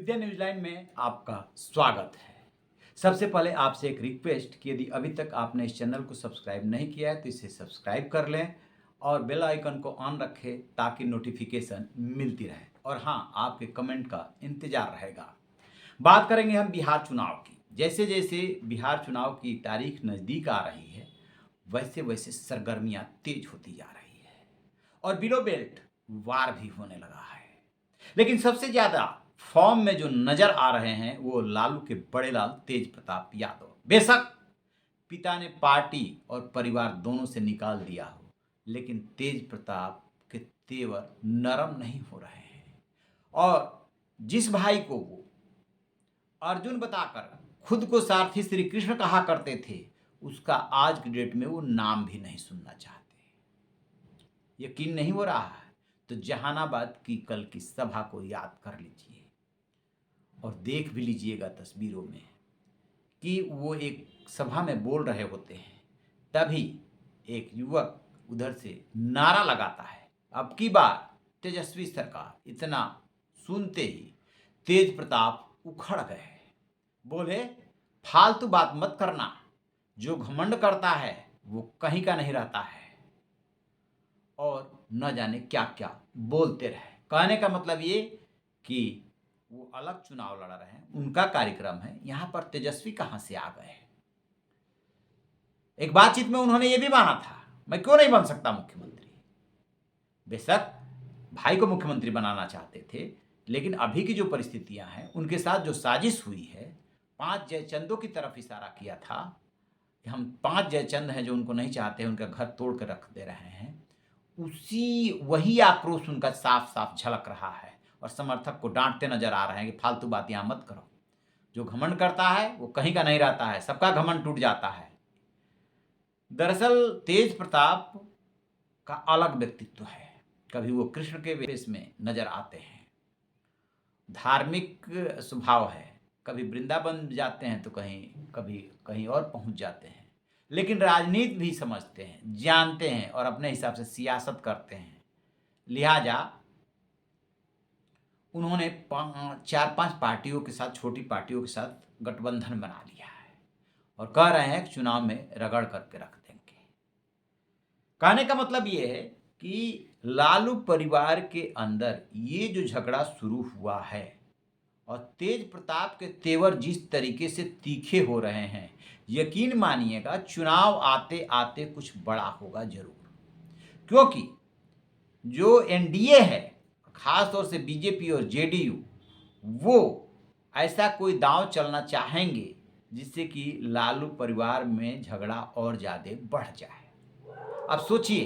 विद्या New Zealand में आपका स्वागत है। सबसे पहले आपसे एक रिक्वेस्ट कि यदि अभी तक आपने इस चैनल को सब्सक्राइब नहीं किया है तो इसे सब्सक्राइब कर लें और बेल आइकन को ऑन रखें ताकि नोटिफिकेशन मिलती रहे और हाँ, आपके कमेंट का इंतज़ार रहेगा। बात करेंगे हम बिहार चुनाव की। जैसे जैसे बिहार चुनाव की तारीख नज़दीक आ रही है वैसे वैसे सरगर्मियाँ तेज होती जा रही है और बिलो बेल्ट वार भी होने लगा है। लेकिन सबसे ज़्यादा फॉर्म में जो नजर आ रहे हैं वो लालू के बड़े लाल तेज प्रताप यादव। बेशक पिता ने पार्टी और परिवार दोनों से निकाल दिया हो, लेकिन तेज प्रताप के तेवर नरम नहीं हो रहे हैं और जिस भाई को वो अर्जुन बताकर खुद को सारथी श्री कृष्ण कहा करते थे, उसका आज की डेट में वो नाम भी नहीं सुनना चाहते। यकीन नहीं हो रहा है तो जहानाबाद की कल की सभा को याद कर लीजिए और देख भी लीजिएगा तस्वीरों में कि वो एक सभा में बोल रहे होते हैं, तभी एक युवक उधर से नारा लगाता है, अब की बार तेजस्वी सरकार। इतना सुनते ही तेज प्रताप उखड़ गए, बोले फालतू बात मत करना, जो घमंड करता है वो कहीं का नहीं रहता है, और न जाने क्या क्या बोलते रहे। कहने का मतलब ये कि वो अलग चुनाव लड़ रहे हैं, उनका कार्यक्रम है, यहां पर तेजस्वी कहां से आ गए। एक बातचीत में उन्होंने ये भी माना था, मैं क्यों नहीं बन सकता मुख्यमंत्री। बेशक भाई को मुख्यमंत्री बनाना चाहते थे, लेकिन अभी की जो परिस्थितियां हैं उनके साथ जो साजिश हुई है, 5 जयचंदों की तरफ इशारा किया था कि हम 5 जयचंद हैं जो उनको नहीं चाहते, उनका घर तोड़ कर रख दे रहे हैं, वही आक्रोश उनका साफ साफ झलक रहा है और समर्थक को डांटते नजर आ रहे हैं कि फालतू बात यहां मत करो, जो घमंड करता है वो कहीं का नहीं रहता है, सबका घमंड टूट जाता है। दरअसल तेज प्रताप का अलग व्यक्तित्व है, कभी वो कृष्ण के वेश में नजर आते हैं, धार्मिक स्वभाव है, कभी वृंदावन जाते हैं तो कभी कहीं और पहुंच जाते हैं, लेकिन राजनीति भी समझते हैं, जानते हैं और अपने हिसाब से सियासत करते हैं। लिहाजा उन्होंने 4-5 पार्टियों के साथ, छोटी पार्टियों के साथ गठबंधन बना लिया है और कह रहे हैं कि चुनाव में रगड़ करके रख देंगे। कहने का मतलब ये है कि लालू परिवार के अंदर ये जो झगड़ा शुरू हुआ है और तेज प्रताप के तेवर जिस तरीके से तीखे हो रहे हैं, यकीन मानिएगा चुनाव आते आते कुछ बड़ा होगा जरूर। क्योंकि जो एनडीए है, खास तौर से बीजेपी और जेडीयू, वो ऐसा कोई दांव चलना चाहेंगे जिससे कि लालू परिवार में झगड़ा और ज़्यादा बढ़ जाए। अब सोचिए,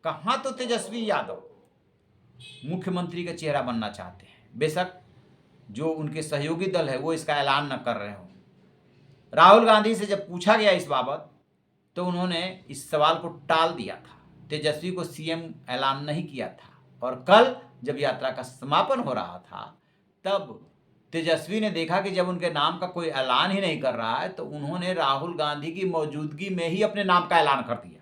कहाँ तो तेजस्वी यादव मुख्यमंत्री का चेहरा बनना चाहते हैं, बेशक जो उनके सहयोगी दल है वो इसका ऐलान न कर रहे हो। राहुल गांधी से जब पूछा गया इस बाबत तो उन्होंने इस सवाल को टाल दिया था, तेजस्वी को सीएम ऐलान नहीं किया था। और कल जब यात्रा का समापन हो रहा था तब तेजस्वी ने देखा कि जब उनके नाम का कोई ऐलान ही नहीं कर रहा है तो उन्होंने राहुल गांधी की मौजूदगी में ही अपने नाम का ऐलान कर दिया।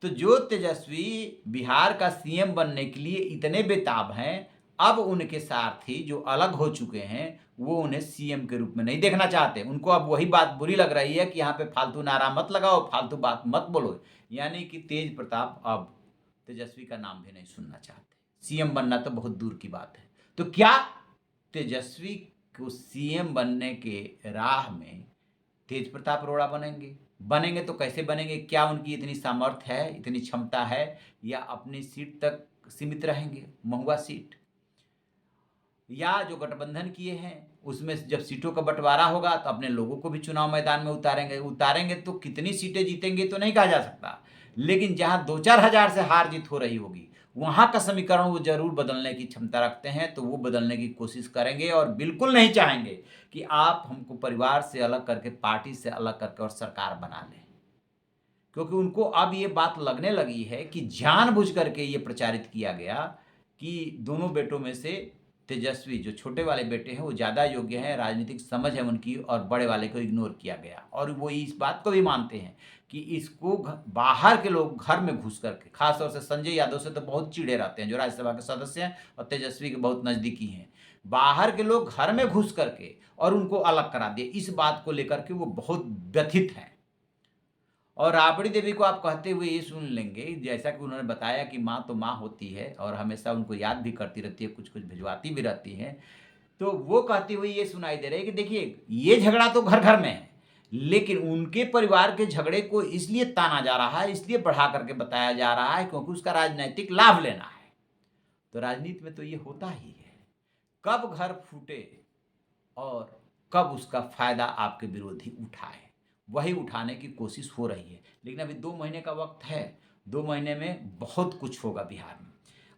तो जो तेजस्वी बिहार का सीएम बनने के लिए इतने बेताब हैं, अब उनके सारथी जो अलग हो चुके हैं वो उन्हें सीएम के रूप में नहीं देखना चाहते। उनको अब वही बात बुरी लग रही है कि यहाँ पे फालतू नारा मत लगाओ, फालतू बात मत बोलो। यानी कि तेज प्रताप अब तेजस्वी का नाम भी नहीं सुनना चाहते। सीएम बनना तो बहुत दूर की बात है। तो क्या तेजस्वी को सीएम बनने के राह में तेज प्रताप अरोड़ा बनेंगे तो कैसे बनेंगे? क्या उनकी इतनी सामर्थ्य है, इतनी क्षमता है, या अपनी सीट तक सीमित रहेंगे, महुआ सीट? या जो गठबंधन किए हैं उसमें जब सीटों का बंटवारा होगा तो अपने लोगों को भी चुनाव मैदान में उतारेंगे तो कितनी सीटें जीतेंगे तो नहीं कहा जा सकता, लेकिन जहां 2-4 हजार से हार जीत हो रही होगी वहां का समीकरण वो जरूर बदलने की क्षमता रखते हैं। तो वो बदलने की कोशिश करेंगे और बिल्कुल नहीं चाहेंगे कि आप हमको परिवार से अलग करके, पार्टी से अलग करके और सरकार बना लें, क्योंकि उनको अब ये बात लगने लगी है कि जानबूझ करके ये प्रचारित किया गया कि दोनों बेटों में से तेजस्वी जो छोटे वाले बेटे हैं वो ज़्यादा योग्य हैं, राजनीतिक समझ है उनकी, और बड़े वाले को इग्नोर किया गया। और वो इस बात को भी मानते हैं कि इसको बाहर के लोग घर में घुस करके, खासतौर से संजय यादव से तो बहुत चिढ़े रहते हैं जो राज्यसभा के सदस्य हैं और तेजस्वी के बहुत नज़दीकी हैं। बाहर के लोग घर में घुस करके और उनको अलग करा दिए, इस बात को लेकर के वो बहुत व्यथित हैं। और राबड़ी देवी को आप कहते हुए ये सुन लेंगे, जैसा कि उन्होंने बताया कि माँ तो माँ होती है और हमेशा उनको याद भी करती रहती है, कुछ-कुछ भिजवाती भी रहती हैं। तो वो कहते हुए ये सुनाई दे रहा है कि देखिए, ये झगड़ा तो घर-घर में है, लेकिन उनके परिवार के झगड़े को इसलिए ताना जा रहा है, इसलिए बढ़ा करके बताया जा रहा है क्योंकि उसका राजनैतिक लाभ लेना है। तो राजनीति में तो ये होता ही है। कब घर फूटे और कब उसका फ़ायदा आपके विरोधी उठाए, वही उठाने की कोशिश हो रही है। लेकिन अभी 2 महीने का वक़्त है, 2 महीने में बहुत कुछ होगा बिहार में।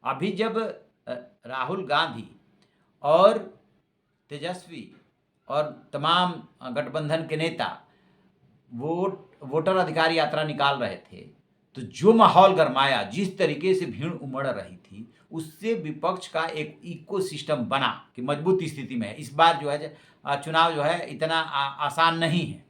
अभी जब राहुल गांधी और तेजस्वी और तमाम गठबंधन के नेता वोटर अधिकार यात्रा निकाल रहे थे, तो जो माहौल गरमाया, जिस तरीके से भीड़ उमड़ रही थी, उससे विपक्ष का एक इकोसिस्टम बना कि मजबूत स्थिति में है। इस बार जो है चुनाव जो है इतना आसान नहीं है।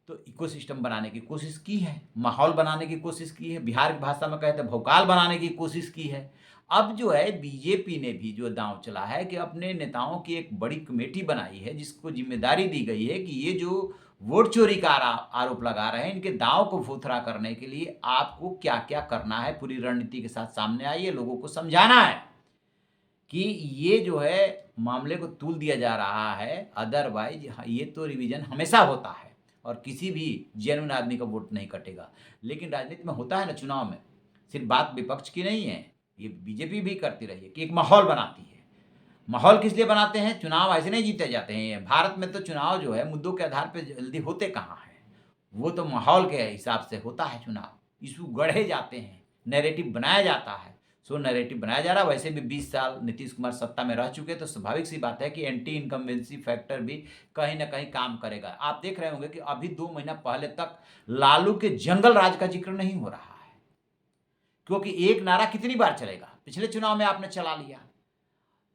तो इकोसिस्टम बनाने की कोशिश की है, माहौल बनाने की कोशिश की है, बिहार की भाषा में कहते हैं भौकाल बनाने की कोशिश की है। अब जो है बीजेपी ने भी जो दांव चला है कि अपने नेताओं की एक बड़ी कमेटी बनाई है जिसको जिम्मेदारी दी गई है कि ये जो वोट चोरी का आरोप लगा रहे हैं, इनके दांव को भूतरा करने के लिए आपको क्या-क्या करना है, पूरी रणनीति के साथ सामने आइए, लोगों को समझाना है कि ये जो है मामले को तूल दिया जा रहा है, अदरवाइज ये तो रिवीजन हमेशा होता है और किसी भी जेन्युइन आदमी का वोट नहीं कटेगा। लेकिन राजनीति में होता है ना, चुनाव में सिर्फ बात विपक्ष की नहीं है, ये बीजेपी भी करती रही है कि एक माहौल बनाती है। माहौल किस लिए बनाते हैं? चुनाव ऐसे नहीं जीते जाते हैं। भारत में तो चुनाव जो है मुद्दों के आधार पे जल्दी होते कहाँ हैं। वो तो माहौल के हिसाब से होता है चुनाव। इश्यू गढ़े जाते हैं, नैरेटिव बनाया जाता है। सो नैरेटिव बनाया जा रहा है। वैसे भी 20 साल नीतीश कुमार सत्ता में रह चुके, तो स्वाभाविक सी बात है कि एंटी इनकम्बेंसी फैक्टर भी कहीं न कहीं काम करेगा। आप देख रहे होंगे कि अभी 2 महीना पहले तक लालू के जंगल राज का ज़िक्र नहीं हो रहा है, क्योंकि एक नारा कितनी बार चलेगा? पिछले चुनाव में आपने चला लिया,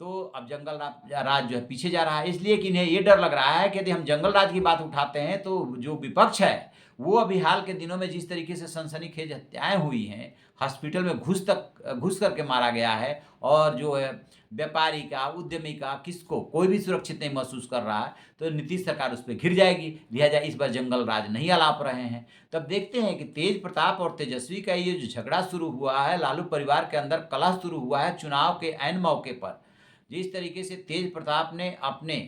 तो अब जंगल राज जो है पीछे जा रहा है। इसलिए कि इन्हें ये डर लग रहा है कि यदि हम जंगल राज की बात उठाते हैं तो जो विपक्ष है वो अभी हाल के दिनों में जिस तरीके से सनसनीखेज हत्याएं हुई हैं, हॉस्पिटल में घुस करके मारा गया है, और जो है व्यापारी का, उद्यमी का, किसको कोई भी सुरक्षित नहीं महसूस कर रहा है, तो नीतीश सरकार उस पर घिर जाएगी। लिहाजा इस बार जंगल राज नहीं अलाप रहे हैं। तब देखते हैं कि तेज प्रताप और तेजस्वी का ये जो झगड़ा शुरू हुआ है, लालू परिवार के अंदर कलह शुरू हुआ है चुनाव के ऐन मौके पर। जिस तरीके से तेज प्रताप ने अपने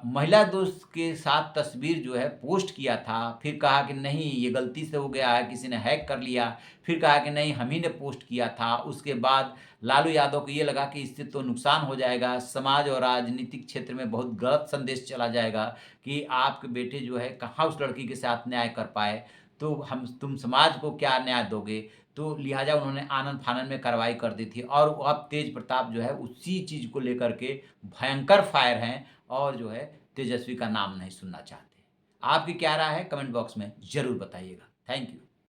महिला दोस्त के साथ तस्वीर जो है पोस्ट किया था, फिर कहा कि नहीं ये गलती से हो गया है, किसी ने हैक कर लिया, फिर कहा कि नहीं हम ही ने पोस्ट किया था। उसके बाद लालू यादव को ये लगा कि इससे तो नुकसान हो जाएगा, समाज और राजनीतिक क्षेत्र में बहुत गलत संदेश चला जाएगा कि आपके बेटे जो है कहाँ उस लड़की के साथ न्याय कर पाए, तो तुम समाज को क्या न्याय दोगे। तो लिहाजा उन्होंने आनन-फानन में कार्रवाई कर दी थी, और अब तेज प्रताप जो है उसी चीज़ को लेकर के भयंकर फायर हैं और जो है तेजस्वी का नाम नहीं सुनना चाहते। आपकी क्या राय है? कमेंट बॉक्स में ज़रूर बताइएगा। Thank you.